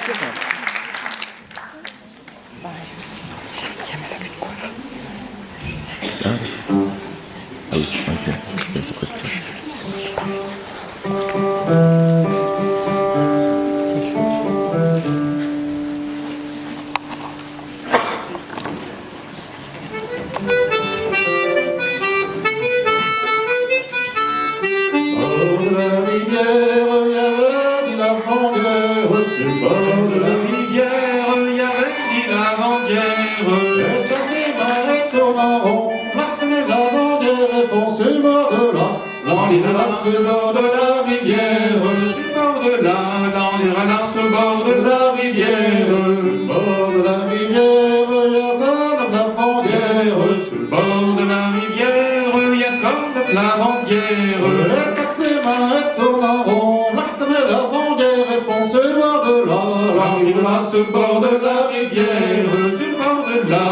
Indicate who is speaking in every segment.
Speaker 1: Ah oui, ok, c'est presque tout.
Speaker 2: Sur le bord de la rivière, sur le bord de la, sur le bord de la rivière, sur le bord de la rivière, il y a comme la lavandière, sur le bord de la rivière, il y a comme la lavandière. Les quatre mains tournent en rond, l'acte de la lavandière répond sur le bord de la, sur le bord de la rivière, sur le bord de la,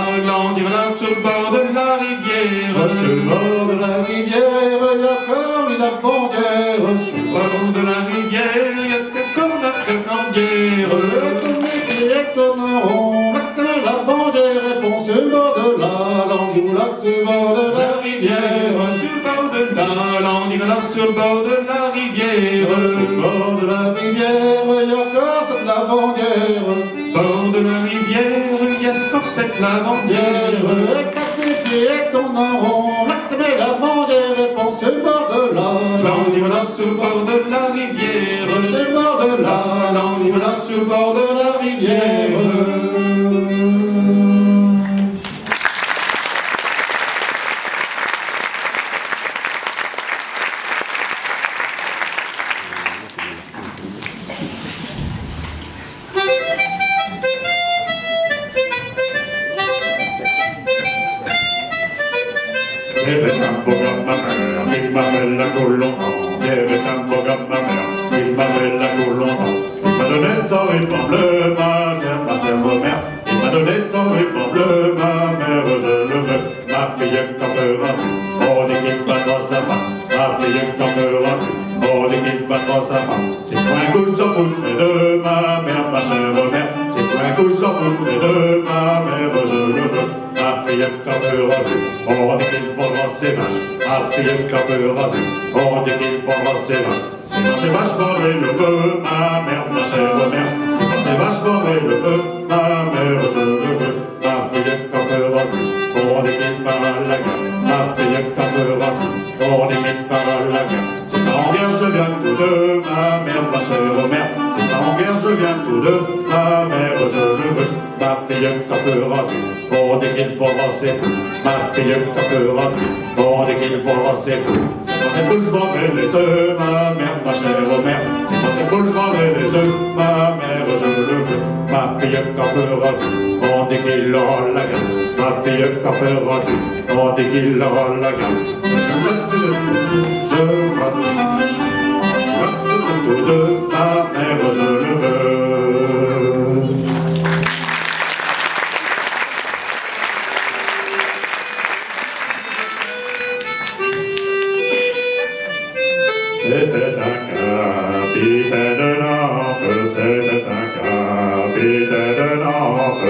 Speaker 2: sur le bord de la rivière, sur le bord de la rivière, il y a comme la lavandière, sur le bord de la rivière, il y a comme la lavandière. Comme les pieds tournent en rond, l'acte de la lavandière répond sur le bord de la, sur le bord de la rivière, sur le bord de la, sur le bord de la rivière, sur le bord de la rivière, il y a encore cette lavandière, sur le bord de la rivière, il y a encore cette lavandière. Et quand les pieds tournent en rond, l'acte de la lavandière répond sur le bord de la, sur le bord de la rivière, sur le bord de la, sur le bord de la rivière. Il y avait un beau gars, ma mère, il m'appelle la Colomban. Il y avait un beau gars, ma mère, il m'appelle la Colomban. Il m'a donné son ruban bleu, ma chère mère. Il m'a donné son ruban bleu, ma mère, je le veux. Ma fille, qu'en fera-tu? On dit qu'il battra sa femme. Ma fille, qu'en fera-tu? On dit qu'il battra sa femme. Si toi un coup, j'en foutrais de ma mère, ma chère mère. Si toi un coup, j'en foutrais de ma mère, je le veux. Ma fille, qu'en fera-tu? On dit qu'il vendra ses vaches. Ma fille, qu'en fera-tu? On dit qu'il vendra ses vaches. Si dans ses vaches, vendrai le veux, ma mère, ma chère mère. Si dans ses vaches, vendrai le veux, ma mère, je le veux. Ma fille, qu'en fera-tu? On dit qu'il part à la guerre. Ma fille, qu'en fera-tu? On dit qu'il part à la guerre. Si pas en guerre, je viens tous deux, ma mère, ma chère mère. Si pas en guerre, je viens tous deux, ma mère, je le veux. Ma fille, qu'en fera-tu? On dit qu'il vendra ses poules. Ma fille, qu'en fera-tu? On dit qu'il vendra ses poules. Si dans ses poules, je vendrai les œufs, ma mère, ma chère mère. Si dans ses poules, je vendrai les œufs, ma mère, je le veux. Ma fille, qu'en fera-tu? On dit qu'il aura la gamme. Ma fille, qu'en fera-tu? On dit qu'il aura la gamme. Je vois tout de ma mère, je le veux. C'était un capitaine de Nantes, c'était un capitaine de Nantes.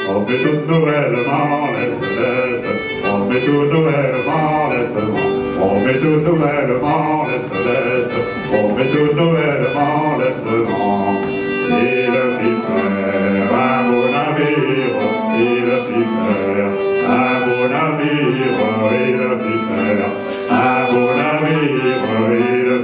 Speaker 2: On met tout nouvellement l'Est-L'Est, on met tout nouvellement l'Est-L'Est, on met tout nouvellement l'Est-L'Est, on met tout nouvellement l'Est-L'Est. Il fit faire un beau navire, il fit faire un beau navire, il fit faire un beau navire, il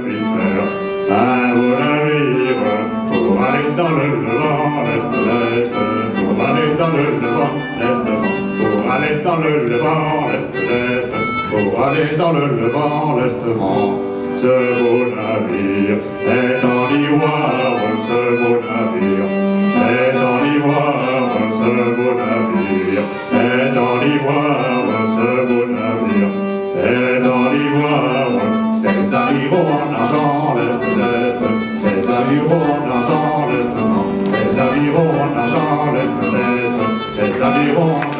Speaker 2: fit faire un beau navire, pour aller dans le Levant, l'Est-L'Est, pour aller dans le Levant, l'Est-L'Est, pour aller dans le Levant, l'Est-L'Est, pour aller dans le Levant, l'Est-Lest. Ce beau navire est en ivoire, ce beau navire est en ivoire, ce beau navire est en ivoire, ce beau navire est en ivoire. Ses aviraux en argent, l'Est-L'Est, ses aviraux en argent, l'Est-L'Est, ses aviraux en argent, l'Est-L'Est, ses aviraux en